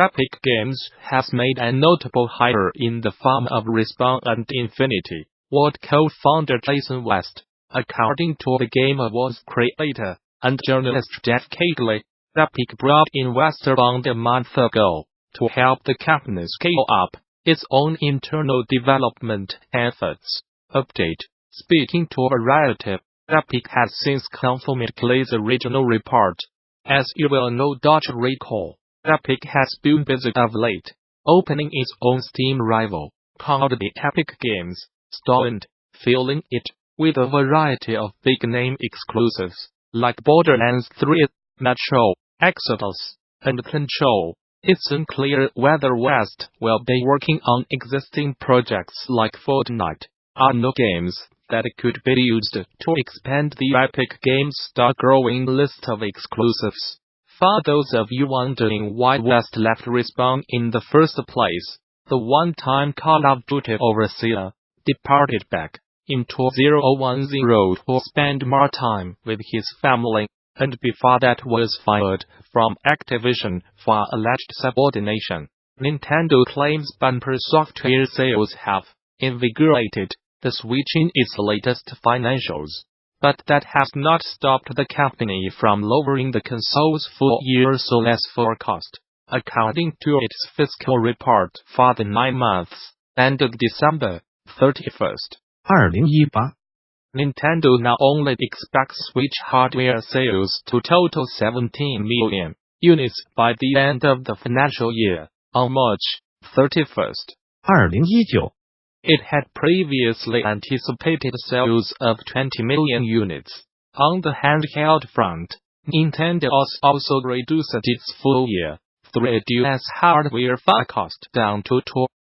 Epic Games has made a notable hire in the form of Respawn and Infinity Ward co-founder Jason West. According to the Game Awards creator and journalist Jeff Keighley, Epic brought in West around a month ago to help the company scale up its own internal development efforts. Update: Speaking to Variety, Epic has since confirmed Clay's original report. As you will no doubt recall, Epic has been busy of late, opening its own Steam rival, called the Epic Games Store, and filling it with a variety of big-name exclusives, like Borderlands 3, Metro, Exodus, and Control. It's unclear whether West will be working on existing projects like Fortnite, or new games that could be used to expand the Epic Games Store growing list of exclusives. For those of you wondering why West left Respawn in the first place, the one-time Call of Duty overseer departed back in 2010 to spend more time with his family, and before that was fired from Activision for alleged subordination. Nintendo claims bumper software sales have invigorated the Switch in its latest financials, but that has not stopped the company from lowering the console's full-year sales forecast. According to its fiscal report for the 9 months ended December 31st, 2018 Nintendo now only expects Switch hardware sales to total 17 million units by the end of the financial year, on March 31st. 2019 It had previously anticipated sales of 20 million units. On the handheld front, Nintendo also reduced its full-year 3DS hardware forecast down to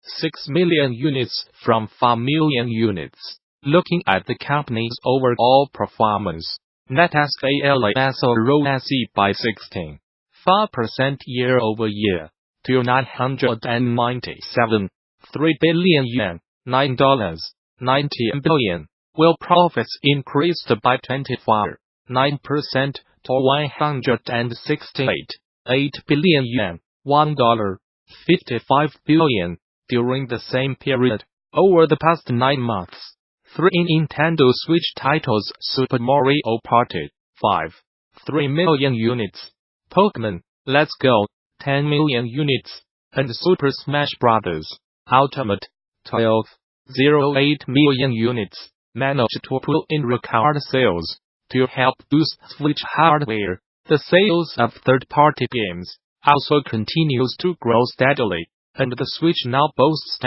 6 million units from 4 million units. Looking at the company's overall performance, net sales rose by 16.4% year-over-year to 997.3 billion yen, $9.90 billion, while profits increased by 24.9% to 168.8 billion yen, $1.55 billion, during the same period. Over the past 9 months, 3 Nintendo Switch titles: Super Mario Party 5, 3 million units, Pokémon Let's Go 10 million units, and Super Smash Bros. Ultimate 12.08 million units, managed to pull in record sales. To help boost Switch hardware, the sales of third-party games also continues to grow steadily, and the Switch now boasts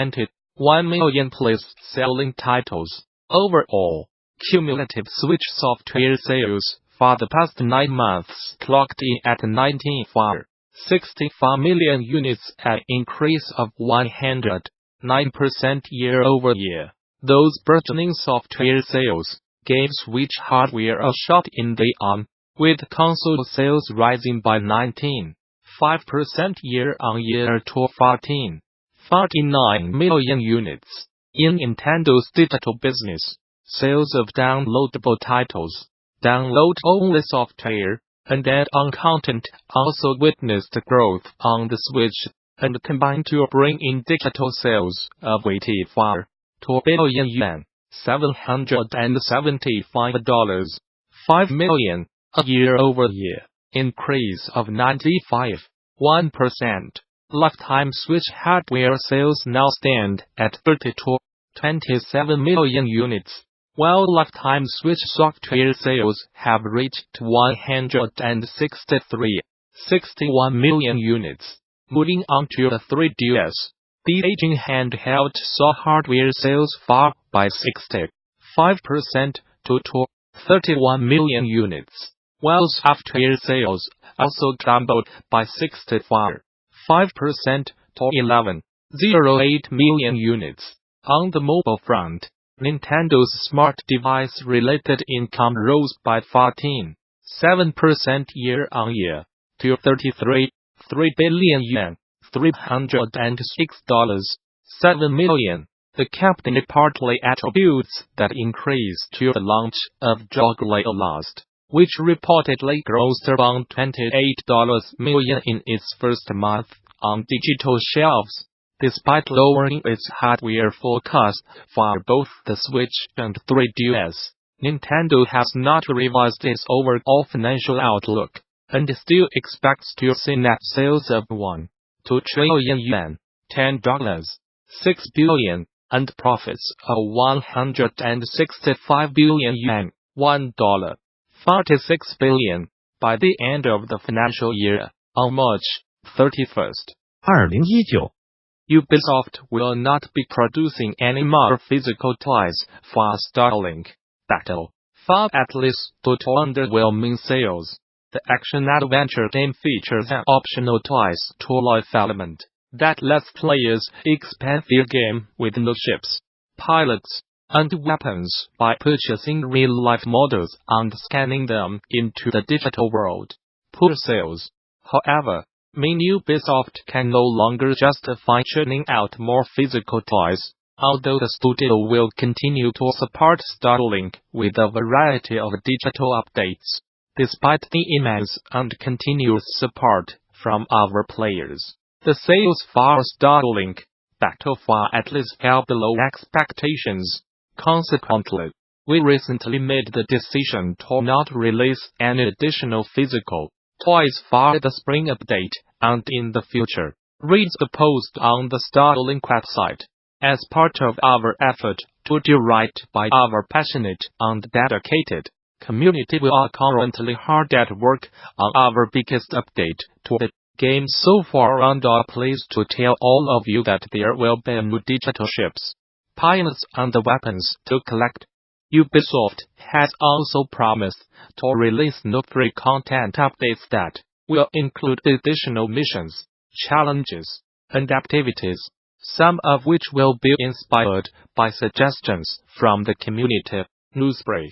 1 million plus selling titles. Overall, cumulative Switch software sales for the past 9 months clocked in at 19.64 million units, an increase of 109% year-over-year. Those burgeoning software sales gave Switch hardware a shot in the arm, with console sales rising by 19.5% year-on-year to 14.49 million units. In Nintendo's digital business, sales of downloadable titles, download-only software, and add-on content also witnessed growth on the Switch, and combined to bring in digital sales of 84.2 billion yen, $775.5 million, a year-over-year increase of 95.1%. Lifetime Switch hardware sales now stand at 32.27 million units, while lifetime Switch software sales have reached 163.61 million units. Moving on to the 3DS, the aging handheld saw hardware sales fall by 65% to 31 million units, while software sales also doubled by 64.5% to 11.08 million units. On the mobile front, Nintendo's smart device-related income rose by 14.7% year-on-year to 33.3 billion yen, $306.7 million. The company partly attributes that increase to the launch of Joggly Last, which reportedly grossed around $28 million in its first month on digital shelves. Despite lowering its hardware forecast for both the Switch and 3DS, Nintendo has not revised its overall financial outlook, and still expects to see net sales of 1.2 trillion yuan, $10.6 billion, and profits of 165 billion yuan, $1.46 billion, by the end of the financial year, on March 31st. 2019 Ubisoft will not be producing any more physical toys for Starlink Battle, for at least to underwhelming sales. The action-adventure game features an optional toys to life element that lets players expand their game with new ships, pilots, and weapons by purchasing real-life models and scanning them into the digital world. Poor sales, however, mean Ubisoft can no longer justify churning out more physical toys, although the studio will continue to support Starlink with a variety of digital updates, despite the immense and continuous support from our players. The sales for Starlink Battle far at least fell below expectations. Consequently, we recently made the decision to not release any additional physical toys for the spring update, and in the future, reads the post on the Starlink website. As part of our effort to do right by our passionate and dedicated community, we are currently hard at work on our biggest update to the game so far, and are pleased to tell all of you that there will be new digital ships, pilots, and weapons to collect. Ubisoft has also promised to release new free content updates that will include additional missions, challenges, and activities, some of which will be inspired by suggestions from the community. Newsbrief.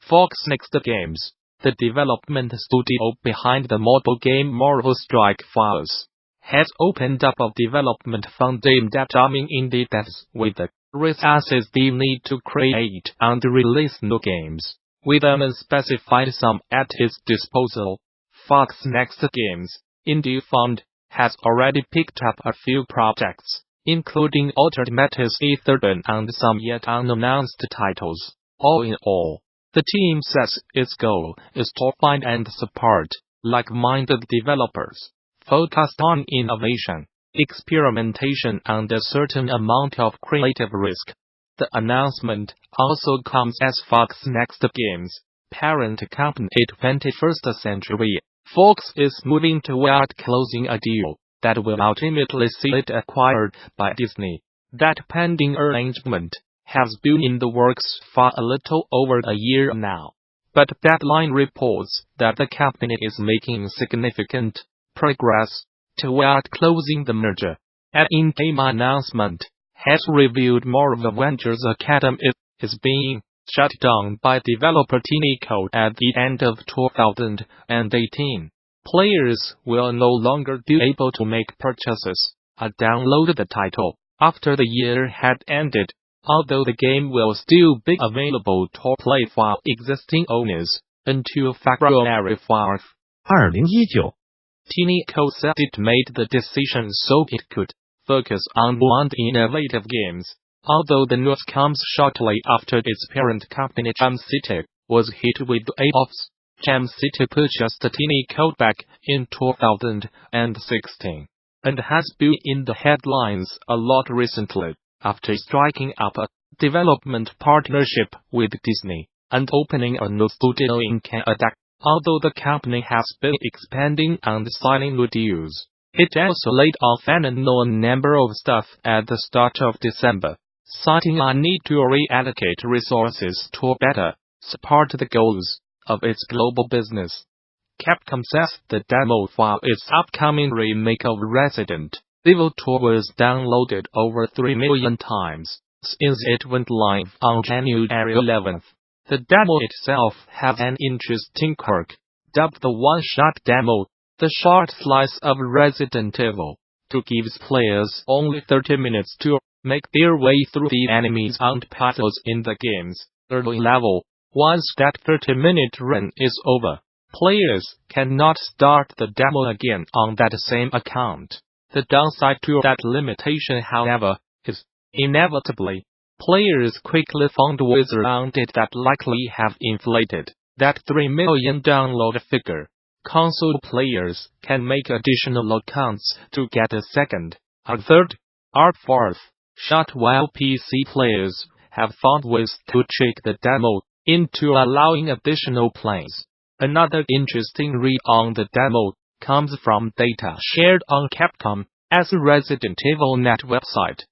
Fox Next Games, the development studio behind the mobile game Marvel Strike Force, has opened up a development fund aimed at arming indie devs with the resources they need to create and release new games, with an unspecified sum at its disposal. Fox Next Games Indie Fund has already picked up a few projects, including Altered Metis Etherdon and some yet unannounced titles. All in all, the team says its goal is to find and support like-minded developers, focused on innovation, experimentation, and a certain amount of creative risk. The announcement also comes as Fox Next Games' parent company 21st Century Fox is moving toward closing a deal that will ultimately see it acquired by Disney. That pending arrangement has been in the works for a little over a year now, but Deadline reports that the company is making significant progress toward closing the merger. An in-game announcement has revealed more of Avengers Academy is being shut down by developer Tiny Code at the end of 2018. Players will no longer be able to make purchases or download the title after the year had ended, although the game will still be available to play for existing owners until February 4th. 2019 Tiny Code said it made the decision so it could focus on new and innovative games, although the news comes shortly after its parent company Gamasutra was hit with layoffs. Gamasutra purchased Tiny Code back in 2016, and has been in the headlines a lot recently, after striking up a development partnership with Disney and opening a new studio in Canada. Although the company has been expanding and signing new deals, it also laid off an unknown number of staff at the start of December, citing a need to reallocate resources to better support the goals of its global business. Capcom says the demo for its upcoming remake of Resident Evil 2 was downloaded over 3 million times since it went live on January 11th. The demo itself has an interesting quirk, dubbed the one-shot demo, the short slice of Resident Evil 2 gives players only 30 minutes to make their way through the enemies and puzzles in the game's early level. Once that 30-minute run is over, players cannot start the demo again on that same account. The downside to that limitation, however, is, inevitably, players quickly found ways around it that likely have inflated that 3 million download figure. Console players can make additional accounts to get a second, a third, or fourth shot, while PC players have found ways to trick the demo into allowing additional plays. Another interesting read on the demo comes from data shared on Capcom's Resident Evil Net website.